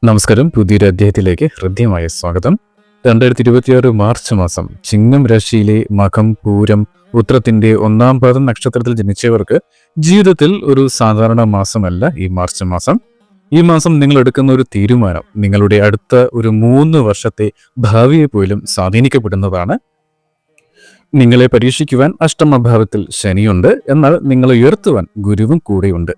നമസ്കാരം. പുതിയൊരു അധ്യായത്തിലേക്ക് ഹൃദ്യമായ സ്വാഗതം. 2026 മാർച്ച് മാസം ചിങ്ങം രാശിയിലെ മകം, പൂരം, ഉത്രത്തിന്റെ 1-ാം പാദം നക്ഷത്രത്തിൽ ജനിച്ചവർക്ക് ജീവിതത്തിൽ ഒരു സാധാരണ മാസമല്ല ഈ മാർച്ച് മാസം. ഈ മാസം നിങ്ങൾ എടുക്കുന്ന ഒരു തീരുമാനം നിങ്ങളുടെ അടുത്ത ഒരു 3 വർഷത്തെ ഭാവിയെ പോലും സ്വാധീനിക്കപ്പെടുന്നതാണ്. നിങ്ങളെ പരീക്ഷിക്കുവാൻ അഷ്ടമഭാവത്തിൽ ശനിയുണ്ട്, എന്നാൽ നിങ്ങളെ ഉയർത്തുവാൻ ഗുരുവും കൂടെയുണ്ട്.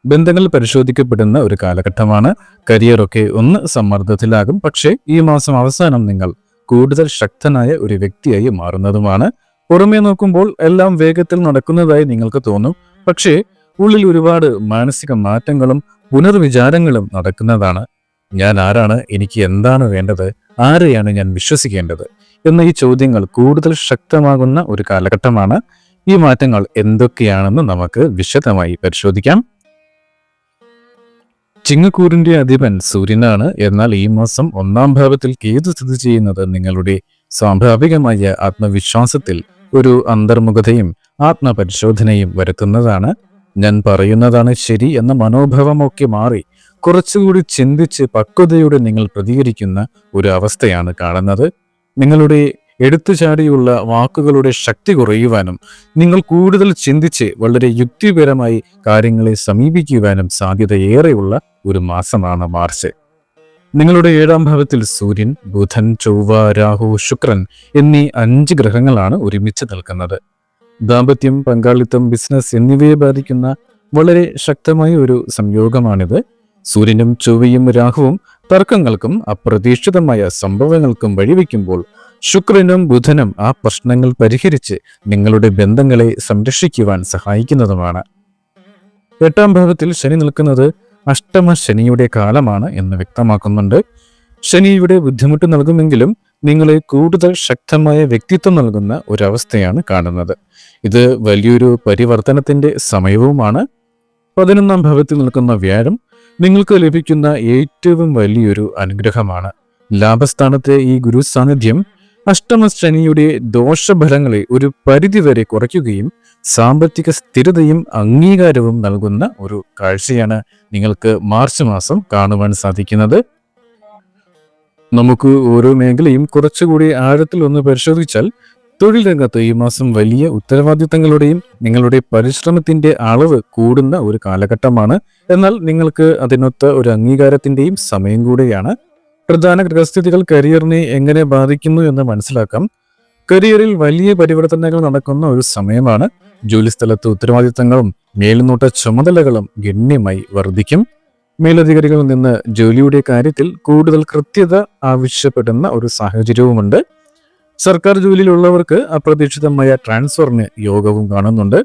ബന്ധങ്ങൾ പരിശോധിക്കപ്പെടുന്ന ഒരു കാലഘട്ടമാണ്. കരിയറൊക്കെ ഒന്ന് സമ്മർദ്ദത്തിലാകും, പക്ഷേ ഈ മാസം അവസാനം നിങ്ങൾ കൂടുതൽ ശക്തനായ ഒരു വ്യക്തിയായി മാറുന്നതുമാണ്. പുറമേ നോക്കുമ്പോൾ എല്ലാം വേഗത്തിൽ നടക്കുന്നതായി നിങ്ങൾക്ക് തോന്നും, പക്ഷേ ഉള്ളിൽ ഒരുപാട് മാനസിക മാറ്റങ്ങളും പുനർവിചാരങ്ങളും നടക്കുന്നതാണ്. ഞാൻ ആരാണ്? എനിക്ക് എന്താണ് വേണ്ടത്? ആരെയാണ് ഞാൻ വിശ്വസിക്കേണ്ടത് എന്ന ഈ ചോദ്യങ്ങൾ കൂടുതൽ ശക്തമാകുന്ന ഒരു കാലഘട്ടമാണ്. ഈ മാറ്റങ്ങൾ എന്തൊക്കെയാണെന്ന് നമുക്ക് വിശദമായി പരിശോധിക്കാം. ചിങ്ങക്കൂറിന്റെ അധിപൻ സൂര്യനാണ്. എന്നാൽ ഈ മാസം 1-ാം ഭാവത്തിൽ കേതു സ്ഥിതി ചെയ്യുന്നത് നിങ്ങളുടെ സ്വാഭാവികമായ ആത്മവിശ്വാസത്തിൽ ഒരു അന്തർമുഖതയും ആത്മപരിശോധനയും വരുത്തുന്നതാണ്. ഞാൻ പറയുന്നതാണ് ശരി എന്ന മനോഭാവമൊക്കെ മാറി കുറച്ചുകൂടി ചിന്തിച്ച് പക്വതയോടെ നിങ്ങൾ പ്രതികരിക്കുന്ന ഒരു അവസ്ഥയാണ് കാണുന്നത്. നിങ്ങളുടെ എടുത്തുചാടിയുള്ള വാക്കുകളുടെ ശക്തി കുറയുവാനും നിങ്ങൾ കൂടുതൽ ചിന്തിച്ച് വളരെ യുക്തിപരമായി കാര്യങ്ങളെ സമീപിക്കുവാനും സാധ്യതയേറെയുള്ള ഒരു മാസമാണ് മാർച്ച്. നിങ്ങളുടെ 7-ാം ഭാവത്തിൽ സൂര്യൻ, ബുധൻ, ചൊവ്വ, രാഹു, ശുക്രൻ എന്നീ 5 ഗ്രഹങ്ങളാണ് ഒരുമിച്ച് നിൽക്കുന്നത്. ദാമ്പത്യം, പങ്കാളിത്തം, ബിസിനസ് എന്നിവയെ ബാധിക്കുന്ന വളരെ ശക്തമായ ഒരു സംയോഗമാണിത്. സൂര്യനും ചൊവ്വയും രാഹുവും തർക്കങ്ങൾക്കും അപ്രതീക്ഷിതമായ സംഭവങ്ങൾക്കും വഴിവെക്കുമ്പോൾ ശുക്രനും ബുധനും ആ പ്രശ്നങ്ങൾ പരിഹരിച്ച് നിങ്ങളുടെ ബന്ധങ്ങളെ സംരക്ഷിക്കുവാൻ സഹായിക്കുന്നതുമാണ്. 8-ാം ഭാവത്തിൽ ശനി നിൽക്കുന്നത് അഷ്ടമ ശനിയുടെ കാലമാണ് എന്ന് വ്യക്തമാക്കുന്നുണ്ട്. ശനിയുടെ ബുദ്ധിമുട്ട് നൽകുമെങ്കിലും നിങ്ങളെ കൂടുതൽ ശക്തമായ വ്യക്തിത്വം നൽകുന്ന ഒരവസ്ഥയാണ് കാണുന്നത്. ഇത് വലിയൊരു പരിവർത്തനത്തിന്റെ സമയവുമാണ്. 11-ാം ഭാവത്തിൽ നിൽക്കുന്ന വ്യാഴം നിങ്ങൾക്ക് ലഭിക്കുന്ന ഏറ്റവും വലിയൊരു അനുഗ്രഹമാണ്. ലാഭസ്ഥാനത്തെ ഈ ഗുരു സാന്നിധ്യം അഷ്ടമ ശനിയുടെ ദോഷഫലങ്ങളെ ഒരു പരിധിവരെ കുറയ്ക്കുകയും സാമ്പത്തിക സ്ഥിരതയും അംഗീകാരവും നൽകുന്ന ഒരു കാഴ്ചയാണ് നിങ്ങൾക്ക് മാർച്ച് മാസം കാണുവാൻ സാധിക്കുന്നത്. നമുക്ക് ഓരോ മേഖലയും കുറച്ചുകൂടി ആഴത്തിൽ ഒന്ന് പരിശോധിച്ചാൽ, തൊഴിൽ രംഗത്ത് ഈ മാസം വലിയ ഉത്തരവാദിത്തങ്ങളുടെയും നിങ്ങളുടെ പരിശ്രമത്തിന്റെ അളവ് കൂടുന്ന ഒരു കാലഘട്ടമാണ്. എന്നാൽ നിങ്ങൾക്ക് അതിനൊത്ത ഒരു അംഗീകാരത്തിന്റെയും സമയം കൂടെയാണ്. പ്രധാന ഗ്രഹസ്ഥിതികൾ കരിയറിനെ എങ്ങനെ ബാധിക്കുന്നു എന്ന് മനസ്സിലാക്കാം. കരിയറിൽ വലിയ പരിവർത്തനങ്ങൾ നടക്കുന്ന ഒരു സമയമാണ്. ജോലിസ്ഥലത്ത് ഉത്തരവാദിത്തങ്ങളും മേൽനോട്ട ചുമതലകളും ഗണ്യമായി വർദ്ധിക്കും. മേലധികാരികളിൽ നിന്ന് ജോലിയുടെ കാര്യത്തിൽ കൂടുതൽ കൃത്യത ആവശ്യപ്പെടുന്ന ഒരു സാഹചര്യവുമുണ്ട്. സർക്കാർ ജോലിയിലുള്ളവർക്ക് അപ്രതീക്ഷിതമായ ട്രാൻസ്ഫറിന് യോഗവും കാണുന്നുണ്ട്.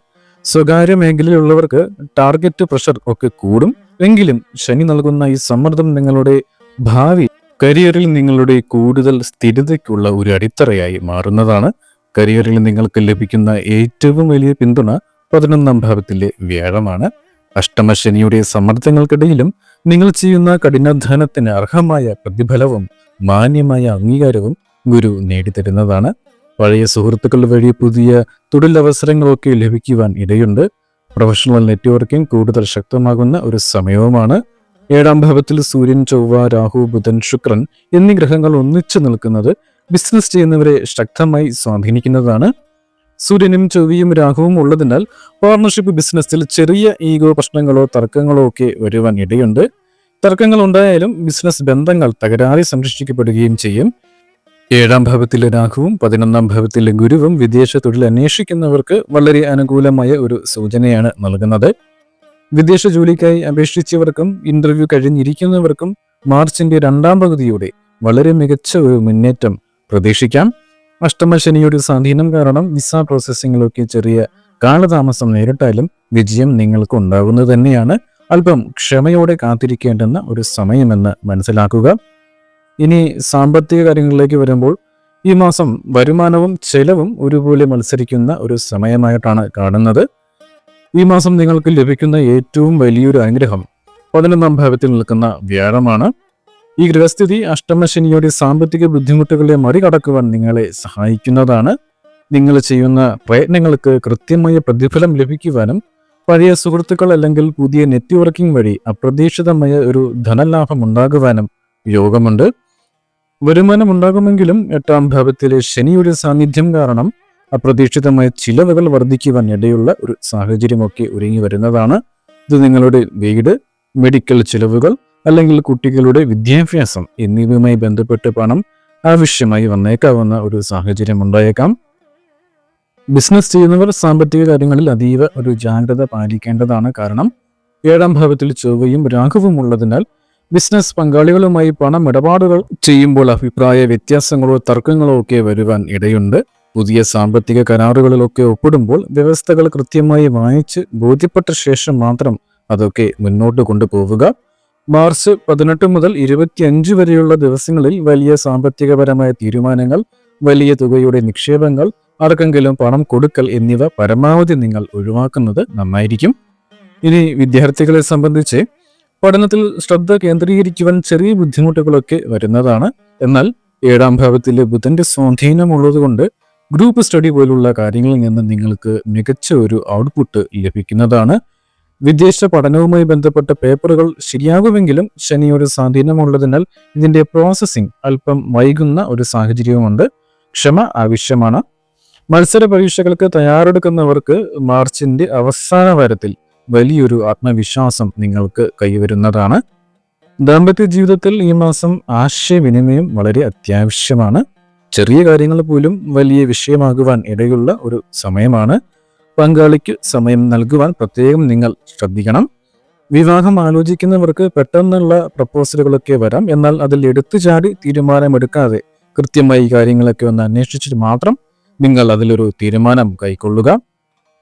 സ്വകാര്യ മേഖലയിലുള്ളവർക്ക് ടാർഗറ്റ് പ്രഷർ ഒക്കെ കൂടും. എങ്കിലും ശനി നൽകുന്ന ഈ സമ്മർദ്ദം നിങ്ങളുടെ ഭാവി കരിയറിൽ നിങ്ങളുടെ കൂടുതൽ സ്ഥിരതയ്ക്കുള്ള ഒരു അടിത്തറയായി മാറുന്നതാണ്. കരിയറിൽ നിങ്ങൾക്ക് ലഭിക്കുന്ന ഏറ്റവും വലിയ പിന്തുണ 11-ാം ഭാവത്തിലെ വ്യാഴമാണ്. അഷ്ടമശനിയുടെ സമ്മർദ്ദങ്ങൾക്കിടയിലും നിങ്ങൾ ചെയ്യുന്ന കഠിനാധ്വാനത്തിന് അർഹമായ പ്രതിഫലവും മാന്യമായ അംഗീകാരവും ഗുരു നേടിത്തരുന്നതാണ്. പഴയ സുഹൃത്തുക്കൾ വഴി പുതിയ തൊഴിലവസരങ്ങളൊക്കെ ലഭിക്കുവാൻ ഇടയുണ്ട്. പ്രൊഫഷണൽ നെറ്റ്വർക്കിംഗ് കൂടുതൽ ശക്തമാകുന്ന ഒരു സമയവുമാണ്. 7-ാം ഭാവത്തിൽ സൂര്യൻ, ചൊവ്വ, രാഹു, ബുധൻ, ശുക്രൻ എന്നീ ഗ്രഹങ്ങൾ ഒന്നിച്ചു നിൽക്കുന്നത് ബിസിനസ് ചെയ്യുന്നവരെ ശക്തമായി സ്വാധീനിക്കുന്നതാണ്. സൂര്യനും ചൊവ്വയും രാഹുവും ഉള്ളതിനാൽ പാർട്ണർഷിപ്പ് ബിസിനസ്സിൽ ചെറിയ ഈഗോ പ്രശ്നങ്ങളോ തർക്കങ്ങളോ ഒക്കെ വരുവാൻ ഇടയുണ്ട്. തർക്കങ്ങൾ ഉണ്ടായാലും ബിസിനസ് ബന്ധങ്ങൾ തകരാതെ സംരക്ഷിക്കപ്പെടുകയും ചെയ്യും. 7-ാം ഭാവത്തിലെ രാഹുവും 11-ാം ഭാവത്തിലെ ഗുരുവും വിദേശ തൊഴിൽ അന്വേഷിക്കുന്നവർക്ക് വളരെ അനുകൂലമായ ഒരു സൂചനയാണ് നൽകുന്നത്. വിദേശ ജോലിക്കായി അപേക്ഷിച്ചവർക്കും ഇന്റർവ്യൂ കഴിഞ്ഞിരിക്കുന്നവർക്കും മാർച്ചിന്റെ 2-ാം പകുതിയോടെ വളരെ മികച്ച ഒരു മുന്നേറ്റം പ്രതീക്ഷിക്കാം. അഷ്ടമശനിയുടെ സ്വാധീനം കാരണം വിസ പ്രോസസ്സിങ്ങിലൊക്കെ ചെറിയ കാലതാമസം നേരിട്ടാലും വിജയം നിങ്ങൾക്ക് ഉണ്ടാകുന്നത് തന്നെയാണ്. അല്പം ക്ഷമയോടെ കാത്തിരിക്കേണ്ടുന്ന ഒരു സമയമെന്ന് മനസ്സിലാക്കുക. ഇനി സാമ്പത്തിക കാര്യങ്ങളിലേക്ക് വരുമ്പോൾ ഈ മാസം വരുമാനവും ചെലവും ഒരുപോലെ മത്സരിക്കുന്ന ഒരു സമയമായിട്ടാണ് കാണുന്നത്. ഈ മാസം നിങ്ങൾക്ക് ലഭിക്കുന്ന ഏറ്റവും വലിയൊരു അനുഗ്രഹം 11-ാം ഭാവത്തിൽ നിൽക്കുന്ന വ്യാഴമാണ്. ഈ ഗ്രഹസ്ഥിതി അഷ്ടമശനിയുടെ സാമ്പത്തിക ബുദ്ധിമുട്ടുകളെ മറികടക്കുവാൻ നിങ്ങളെ സഹായിക്കുന്നതാണ്. നിങ്ങൾ ചെയ്യുന്ന പ്രയത്നങ്ങൾക്ക് കൃത്യമായ പ്രതിഫലം ലഭിക്കുവാനും പഴയ സുഹൃത്തുക്കൾ അല്ലെങ്കിൽ പുതിയ നെറ്റ്വർക്കിംഗ് വഴി അപ്രതീക്ഷിതമായ ഒരു ധനലാഭം ഉണ്ടാകുവാനും യോഗമുണ്ട്. വരുമാനം ഉണ്ടാകുമെങ്കിലും 8ാം ഭാവത്തിലെ ശനിയുടെ സാന്നിധ്യം കാരണം അപ്രതീക്ഷിതമായ ചിലവുകൾ വർദ്ധിക്കുവാൻ ഇടയുള്ള ഒരു സാഹചര്യമൊക്കെ ഒരുങ്ങി വരുന്നതാണ്. ഇത് നിങ്ങളുടെ വീട്, മെഡിക്കൽ ചിലവുകൾ അല്ലെങ്കിൽ കുട്ടികളുടെ വിദ്യാഭ്യാസം എന്നിവയുമായി ബന്ധപ്പെട്ട് പണം ആവശ്യമായി വന്നേക്കാവുന്ന ഒരു സാഹചര്യം ഉണ്ടായേക്കാം. ബിസിനസ് ചെയ്യുന്നവർ സാമ്പത്തിക കാര്യങ്ങളിൽ അതീവ ഒരു ജാഗ്രത പാലിക്കേണ്ടതാണ്. കാരണം 7ാം ഭാവത്തിൽ ചൊവ്വയും രാഹുവും ഉള്ളതിനാൽ ബിസിനസ് പങ്കാളികളുമായി പണം ഇടപാടുകൾ ചെയ്യുമ്പോൾ അഭിപ്രായ വ്യത്യാസങ്ങളോ തർക്കങ്ങളോ ഒക്കെ വരുവാൻ ഇടയുണ്ട്. പുതിയ സാമ്പത്തിക കരാറുകളിലൊക്കെ ഒപ്പിടുമ്പോൾ വ്യവസ്ഥകൾ കൃത്യമായി വായിച്ച് ബോധ്യപ്പെട്ട ശേഷം മാത്രം അതൊക്കെ മുന്നോട്ട് കൊണ്ടുപോവുക. മാർച്ച് 18 മുതൽ 25 വരെയുള്ള ദിവസങ്ങളിൽ വലിയ സാമ്പത്തികപരമായ തീരുമാനങ്ങൾ, വലിയ തുകയുടെ നിക്ഷേപങ്ങൾ, ആർക്കെങ്കിലും പണം കൊടുക്കൽ എന്നിവ പരമാവധി നിങ്ങൾ ഒഴിവാക്കുന്നത് നന്നായിരിക്കും. ഇനി വിദ്യാർത്ഥികളെ സംബന്ധിച്ച് പഠനത്തിൽ ശ്രദ്ധ കേന്ദ്രീകരിക്കുവാൻ ചെറിയ ബുദ്ധിമുട്ടുകളൊക്കെ വരുന്നതാണ്. എന്നാൽ 7ാം ഭാവത്തിലെ ബുധന്റെ സ്വാധീനമുള്ളതുകൊണ്ട് ഗ്രൂപ്പ് സ്റ്റഡി പോലുള്ള കാര്യങ്ങളിൽ നിന്ന് നിങ്ങൾക്ക് മികച്ച ഒരു ഔട്ട്പുട്ട് ലഭിക്കുന്നതാണ്. വിദേശ പഠനവുമായി ബന്ധപ്പെട്ട പേപ്പറുകൾ ശരിയാകുമെങ്കിലും ശനിയുടെ സ്വാധീനമുള്ളതിനാൽ ഇതിന്റെ പ്രോസസ്സിംഗ് അല്പം വൈകുന്ന ഒരു സാഹചര്യവുമുണ്ട്. ക്ഷമ ആവശ്യമാണ്. മത്സര പരീക്ഷകൾക്ക് തയ്യാറെടുക്കുന്നവർക്ക് മാർച്ചിന്റെ അവസാന വാരത്തിൽ വലിയൊരു ആത്മവിശ്വാസം നിങ്ങൾക്ക് കൈവരുന്നതാണ്. ദാമ്പത്യ ജീവിതത്തിൽ ഈ മാസം ആശയവിനിമയം വളരെ അത്യാവശ്യമാണ്. ചെറിയ കാര്യങ്ങൾ പോലും വലിയ വിഷയമാകുവാൻ ഇടയുള്ള ഒരു സമയമാണ്. പങ്കാളിക്ക് സമയം നൽകുവാൻ പ്രത്യേകം നിങ്ങൾ ശ്രദ്ധിക്കണം. വിവാഹം ആലോചിക്കുന്നവർക്ക് പെട്ടെന്നുള്ള പ്രപ്പോസലുകളൊക്കെ വരാം. എന്നാൽ അതിൽ എടുത്തുചാടി തീരുമാനമെടുക്കാതെ കൃത്യമായി കാര്യങ്ങളൊക്കെ ഒന്ന് അന്വേഷിച്ചിട്ട് മാത്രം നിങ്ങൾ അതിലൊരു തീരുമാനം കൈക്കൊള്ളുക.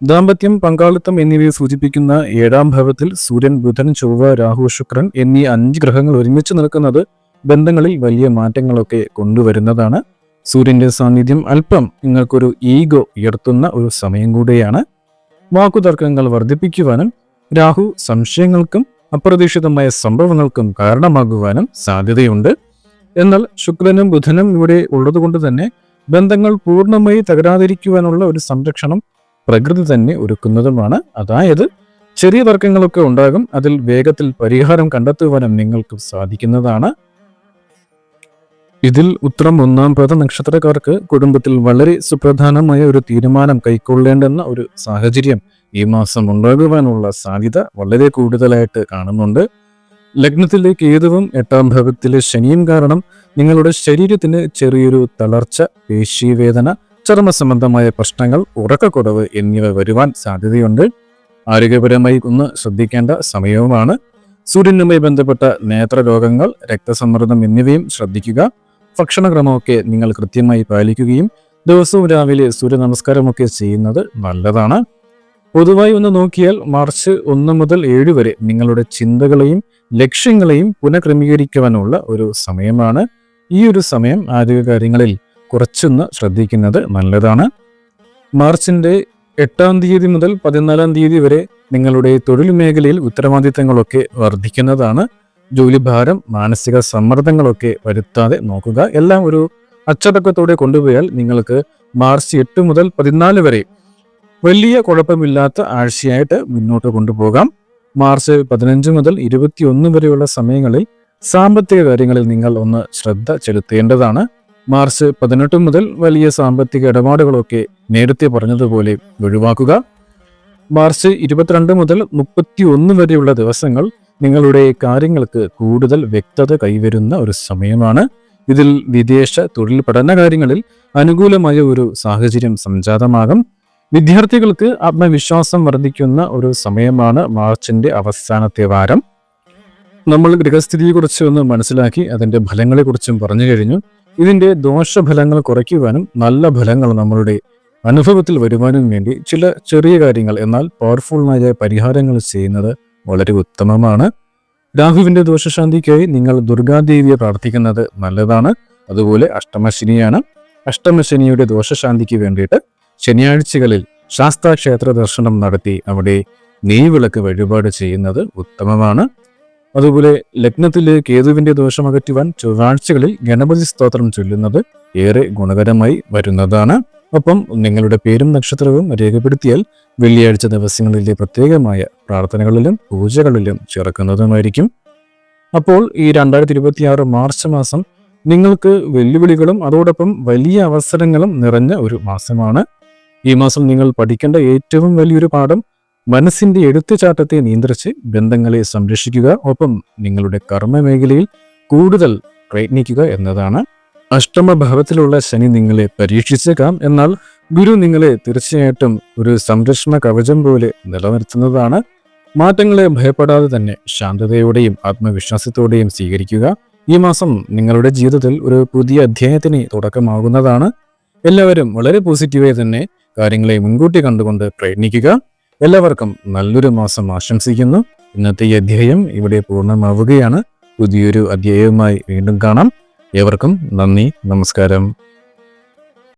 ദാമ്പത്യം, പങ്കാളിത്തം എന്നിവയെ സൂചിപ്പിക്കുന്ന 7ാം ഭാവത്തിൽ സൂര്യൻ, ബുധൻ, ചൊവ്വ, രാഹു, ശുക്രൻ എന്നീ 5 ഗ്രഹങ്ങൾ ഒരുമിച്ച് നിൽക്കുന്നത് ബന്ധങ്ങളിൽ വലിയ മാറ്റങ്ങളൊക്കെ കൊണ്ടുവരുന്നതാണ്. സൂര്യന്റെ സാന്നിധ്യം അല്പം നിങ്ങൾക്കൊരു ഈഗോ ഉയർത്തുന്ന ഒരു സമയം കൂടെയാണ്. വാക്കുതർക്കങ്ങൾ വർദ്ധിപ്പിക്കുവാനും രാഹു സംശയങ്ങൾക്കും അപ്രതീക്ഷിതമായ സംഭവങ്ങൾക്കും കാരണമാകുവാനും സാധ്യതയുണ്ട്. എന്നാൽ ശുക്രനും ബുധനും ഇവിടെ ഉള്ളതുകൊണ്ട് തന്നെ ബന്ധങ്ങൾ പൂർണ്ണമായി തകരാതിരിക്കുവാനുള്ള ഒരു സംരക്ഷണം പ്രകൃതി തന്നെ ഒരുക്കുന്നതുമാണ്. അതായത് ചെറിയ തർക്കങ്ങളൊക്കെ ഉണ്ടാകും, അതിൽ വേഗത്തിൽ പരിഹാരം കണ്ടെത്തുവാനും നിങ്ങൾക്ക് സാധിക്കുന്നതാണ്. ഇതിൽ ഉത്രം 1ാം പാദ നക്ഷത്രക്കാർക്ക് കുടുംബത്തിൽ വളരെ സുപ്രധാനമായ ഒരു തീരുമാനം കൈക്കൊള്ളേണ്ടുന്ന ഒരു സാഹചര്യം ഈ മാസം ഉണ്ടാകുവാനുള്ള സാധ്യത വളരെ കൂടുതലായിട്ട് കാണുന്നുണ്ട്. ലഗ്നത്തിലെ കേതുവും 8ാം ഭാവത്തിലെ ശനിയും കാരണം നിങ്ങളുടെ ശരീരത്തിന് ചെറിയൊരു തളർച്ച, പേശീവേദന, ചർമ്മ സംബന്ധമായ പ്രശ്നങ്ങൾ, ഉറക്കക്കുറവ് എന്നിവ വരുവാൻ സാധ്യതയുണ്ട്. ആരോഗ്യപരമായി ഒന്ന് ശ്രദ്ധിക്കേണ്ട സമയവുമാണ്. സൂര്യനുമായി ബന്ധപ്പെട്ട നേത്രരോഗങ്ങൾ, രക്തസമ്മർദ്ദം എന്നിവയും ശ്രദ്ധിക്കുക. ഭക്ഷണക്രമമൊക്കെ നിങ്ങൾ കൃത്യമായി പാലിക്കുകയും ദിവസവും രാവിലെ സൂര്യ നമസ്കാരമൊക്കെ ചെയ്യുന്നത് നല്ലതാണ്. പൊതുവായി ഒന്ന് നോക്കിയാൽ മാർച്ച് 1 മുതൽ 7 വരെ നിങ്ങളുടെ ചിന്തകളെയും ലക്ഷ്യങ്ങളെയും പുനഃക്രമീകരിക്കുവാനുള്ള ഒരു സമയമാണ്. ഈ ഒരു സമയം ആരോഗ്യകാര്യങ്ങളിൽ കുറച്ചൊന്ന് ശ്രദ്ധിക്കുന്നത് നല്ലതാണ്. മാർച്ചിന്റെ 8ാം തീയതി മുതൽ 14ാം തീയതി വരെ നിങ്ങളുടെ തൊഴിൽ മേഖലയിൽ ഉത്തരവാദിത്തങ്ങളൊക്കെ വർദ്ധിക്കുന്നതാണ്. ജോലിഭാരം, മാനസിക സമ്മർദ്ദങ്ങളൊക്കെ വരുത്താതെ നോക്കുക. എല്ലാം ഒരു അച്ചടക്കത്തോടെ കൊണ്ടുപോയാൽ നിങ്ങൾക്ക് മാർച്ച് 8 മുതൽ 14 വരെ വലിയ കുഴപ്പമില്ലാത്ത ആഴ്ചയായിട്ട് മുന്നോട്ട് കൊണ്ടുപോകാം. മാർച്ച് 15 മുതൽ 21 വരെയുള്ള സമയങ്ങളിൽ സാമ്പത്തിക കാര്യങ്ങളിൽ നിങ്ങൾ ഒന്ന് ശ്രദ്ധ ചെലുത്തേണ്ടതാണ്. മാർച്ച് 18 മുതൽ വലിയ സാമ്പത്തിക ഇടപാടുകളൊക്കെ നേരത്തെ പറഞ്ഞതുപോലെ ഒഴിവാക്കുക. മാർച്ച് 22 മുതൽ 31 വരെയുള്ള ദിവസങ്ങൾ നിങ്ങളുടെ കാര്യങ്ങൾക്ക് കൂടുതൽ വ്യക്തത കൈവരുന്ന ഒരു സമയമാണ്. ഇതിൽ വിദേശ തൊഴിൽ പഠന കാര്യങ്ങളിൽ അനുകൂലമായ ഒരു സാഹചര്യം സംജാതമാകും. വിദ്യാർത്ഥികൾക്ക് ആത്മവിശ്വാസം വർദ്ധിക്കുന്ന ഒരു സമയമാണ് മാർച്ചിന്റെ അവസാനത്തെ വാരം. നമ്മൾ ഗ്രഹസ്ഥിതിയെക്കുറിച്ച് ഒന്ന് മനസ്സിലാക്കി അതിന്റെ ഫലങ്ങളെക്കുറിച്ചും പറഞ്ഞു കഴിഞ്ഞു. ഇതിന്റെ ദോഷഫലങ്ങൾ കുറയ്ക്കുവാനും നല്ല ഫലങ്ങൾ നമ്മളുടെ അനുഭവത്തിൽ വരുവാനും വേണ്ടി ചില ചെറിയ കാര്യങ്ങൾ എന്നാൽ പവർഫുള്ളായ പരിഹാരങ്ങൾ ചെയ്യുന്നത് വളരെ ഉത്തമമാണ്. രാഹുവിന്റെ ദോഷശാന്തിക്കായി നിങ്ങൾ ദുർഗാദേവിയെ പ്രാർത്ഥിക്കുന്നത് നല്ലതാണ്. അതുപോലെ അഷ്ടമശനിയാണ്. അഷ്ടമശനിയുടെ ദോഷശാന്തിക്ക് വേണ്ടിയിട്ട് ശനിയാഴ്ചകളിൽ ശാസ്താക്ഷേത്ര ദർശനം നടത്തി അവിടെ നെയ്വിളക്ക് വഴിപാട് ചെയ്യുന്നത് ഉത്തമമാണ്. അതുപോലെ ലഗ്നത്തിലെ കേതുവിന്റെ ദോഷമകറ്റുവാൻ ചൊവ്വാഴ്ചകളിൽ ഗണപതി സ്തോത്രം ചൊല്ലുന്നത് ഏറെ ഗുണകരമായി വരുന്നതാണ്. ഒപ്പം നിങ്ങളുടെ പേരും നക്ഷത്രവും രേഖപ്പെടുത്തിയാൽ വെള്ളിയാഴ്ച ദിവസങ്ങളിലെ പ്രത്യേകമായ പ്രാർത്ഥനകളിലും പൂജകളിലും ചേർക്കുന്നതുമായിരിക്കും. അപ്പോൾ ഈ 2026 മാർച്ച് മാസം നിങ്ങൾക്ക് വെല്ലുവിളികളും അതോടൊപ്പം വലിയ അവസരങ്ങളും നിറഞ്ഞ ഒരു മാസമാണ്. ഈ മാസം നിങ്ങൾ പഠിക്കേണ്ട ഏറ്റവും വലിയൊരു പാഠം മനസ്സിന്റെ എടുത്തുചാട്ടത്തെ നിയന്ത്രിച്ച് ബന്ധങ്ങളെ സംരക്ഷിക്കുക, ഒപ്പം നിങ്ങളുടെ കർമ്മ മേഖലയിൽ കൂടുതൽ പ്രയത്നിക്കുക എന്നതാണ്. അഷ്ടമഭാവത്തിലുള്ള ശനി നിങ്ങളെ പരീക്ഷിച്ചേക്കാം, എന്നാൽ ഗുരു നിങ്ങളെ തീർച്ചയായിട്ടും ഒരു സംരക്ഷണ കവചം പോലെ നിലനിർത്തുന്നതാണ്. മാറ്റങ്ങളെ ഭയപ്പെടാതെ തന്നെ ശാന്തതയോടെയും ആത്മവിശ്വാസത്തോടെയും സ്വീകരിക്കുക. ഈ മാസം നിങ്ങളുടെ ജീവിതത്തിൽ ഒരു പുതിയ അധ്യായത്തിന് തുടക്കമാകുന്നതാണ്. എല്ലാവരും വളരെ പോസിറ്റീവായി തന്നെ കാര്യങ്ങളെ മുൻകൂട്ടി കണ്ടുകൊണ്ട് പ്രയത്നിക്കുക. എല്ലാവർക്കും നല്ലൊരു മാസം ആശംസിക്കുന്നു. ഇന്നത്തെ ഈ അധ്യായം ഇവിടെ പൂർണ്ണമാവുകയാണ്. പുതിയൊരു അധ്യായവുമായി വീണ്ടും കാണാം. ഏവർക്കും നന്ദി, നമസ്കാരം.